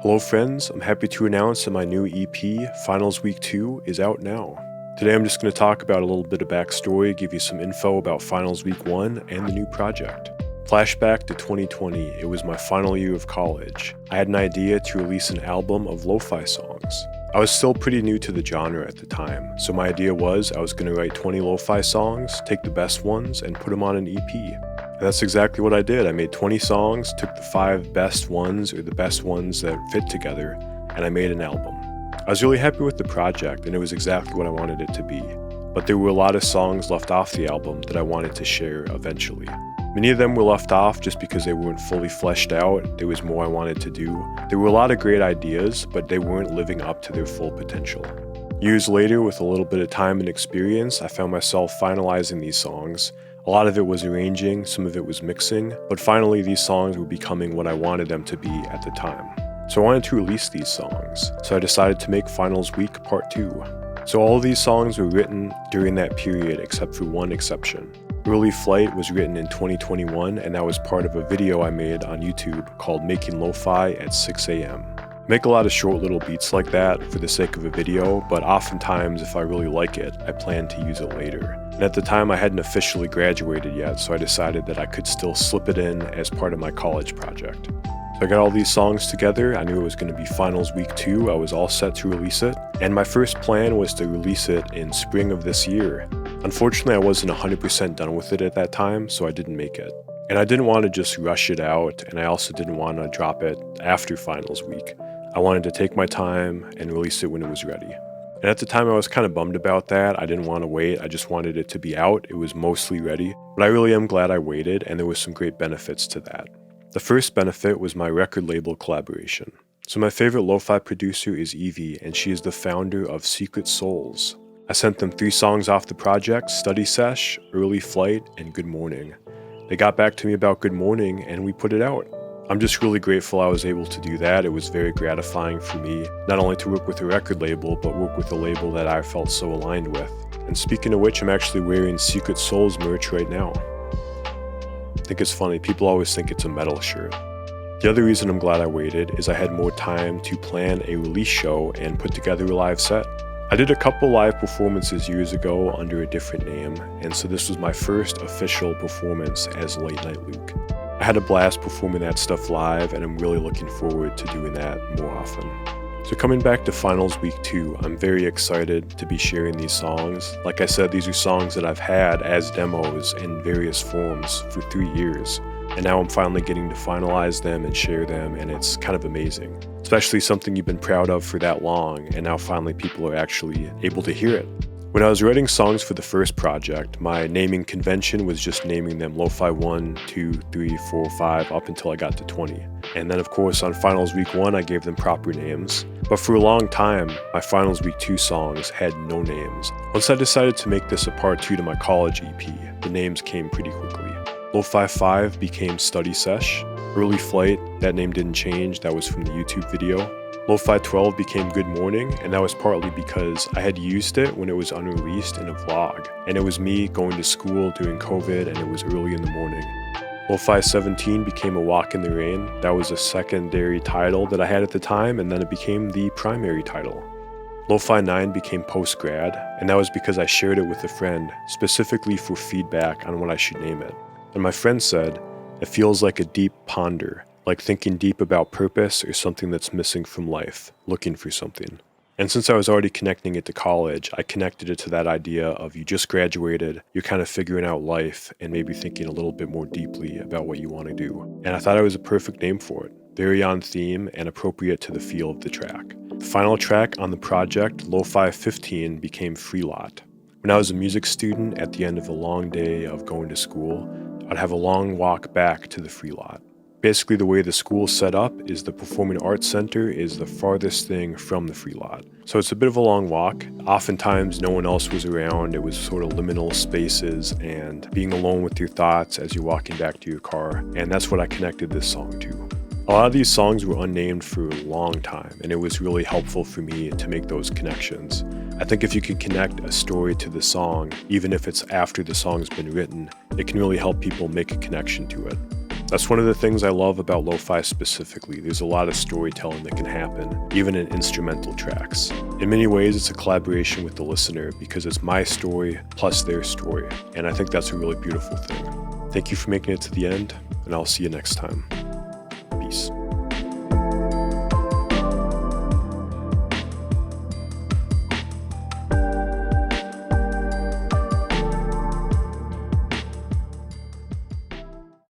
Hello friends, I'm happy to announce that my new EP, Finals Week 2, is out now. Today I'm just going to talk about a little bit of backstory, give you some info about Finals Week 1 and the new project. Flashback to 2020, it was my final year of college. I had an idea to release an album of lo-fi songs. I was still pretty new to the genre at the time, so my idea was I was going to write 20 lo-fi songs, take the best ones, and put them on an EP. And that's exactly what I did. I made 20 songs, took the 5 best ones or the best ones that fit together, and I made an album. I was really happy with the project, and it was exactly what I wanted it to be. But there were a lot of songs left off the album that I wanted to share eventually. Many of them were left off just because they weren't fully fleshed out. There was more I wanted to do. There were a lot of great ideas, but they weren't living up to their full potential. Years later, with a little bit of time and experience, I found myself finalizing these songs. A lot of it was arranging, some of it was mixing, but finally these songs were becoming what I wanted them to be at the time. So I wanted to release these songs, so I decided to make Finals Week Part 2. So all of these songs were written during that period except for one exception. Early Flight was written in 2021, and that was part of a video I made on YouTube called Making Lo-Fi at 6 a.m. I make a lot of short little beats like that for the sake of a video, but oftentimes if I really like it, I plan to use it later. And at the time I hadn't officially graduated yet, so I decided that I could still slip it in as part of my college project. So I got all these songs together. I knew it was going to be Finals Week 2, I was all set to release it, and my first plan was to release it in spring of this year. Unfortunately, I wasn't 100% done with it at that time, so I didn't make it. And I didn't want to just rush it out, and I also didn't want to drop it after Finals Week. I wanted to take my time and release it when it was ready. And at the time I was kind of bummed about that. I didn't want to wait, I just wanted it to be out. It was mostly ready, but I really am glad I waited, and there was some great benefits to that. The first benefit was my record label collaboration. So my favorite lo-fi producer is Evie, and she is the founder of Secret Souls. I sent them 3 songs off the project: Study Sesh, Early Flight, and Good Morning. They got back to me about Good Morning, and we put it out. I'm just really grateful I was able to do that. It was very gratifying for me, not only to work with a record label, but work with a label that I felt so aligned with. And speaking of which, I'm actually wearing Secret Souls merch right now. I think it's funny, people always think it's a metal shirt. The other reason I'm glad I waited is I had more time to plan a release show and put together a live set. I did a couple live performances years ago under a different name, and so this was my first official performance as Late Night Luke. I had a blast performing that stuff live, and I'm really looking forward to doing that more often. So coming back to Finals Week 2, I'm very excited to be sharing these songs. Like I said, these are songs that I've had as demos in various forms for 3 years, and now I'm finally getting to finalize them and share them, and it's kind of amazing. Especially something you've been proud of for that long, and now finally people are actually able to hear it. When I was writing songs for the first project, my naming convention was just naming them Lo-Fi 1, 2, 3, 4, 5 up until I got to 20. And then of course on Finals Week 1 I gave them proper names. But for a long time, my Finals Week 2 songs had no names. Once I decided to make this a part 2 to my college EP, the names came pretty quickly. Lo-Fi 5 became Study Sesh. Early Flight, that name didn't change, that was from the YouTube video. Lo-Fi 12 became Good Morning, and that was partly because I had used it when it was unreleased in a vlog, and it was me going to school during COVID, and it was early in the morning. Lo-Fi 17 became A Walk in the Rain. That was a secondary title that I had at the time, and then it became the primary title. Lo-Fi 9 became Post-Grad, and that was because I shared it with a friend, specifically for feedback on what I should name it. And my friend said, "It feels like a deep ponder, like thinking deep about purpose or something that's missing from life, looking for something." And since I was already connecting it to college, I connected it to that idea of you just graduated, you're kind of figuring out life and maybe thinking a little bit more deeply about what you want to do. And I thought it was a perfect name for it, very on theme and appropriate to the feel of the track. The final track on the project, Lo-Fi 15, became Free Lot. When I was a music student, at the end of a long day of going to school, I'd have a long walk back to the Free Lot. Basically, the way the school's set up is the Performing Arts Center is the farthest thing from the Free Lot. So it's a bit of a long walk. Oftentimes, no one else was around. It was sort of liminal spaces and being alone with your thoughts as you're walking back to your car. And that's what I connected this song to. A lot of these songs were unnamed for a long time, and it was really helpful for me to make those connections. I think if you can connect a story to the song, even if it's after the song's been written, it can really help people make a connection to it. That's one of the things I love about lo-fi specifically. There's a lot of storytelling that can happen, even in instrumental tracks. In many ways, it's a collaboration with the listener because it's my story plus their story, and I think that's a really beautiful thing. Thank you for making it to the end, and I'll see you next time. Peace.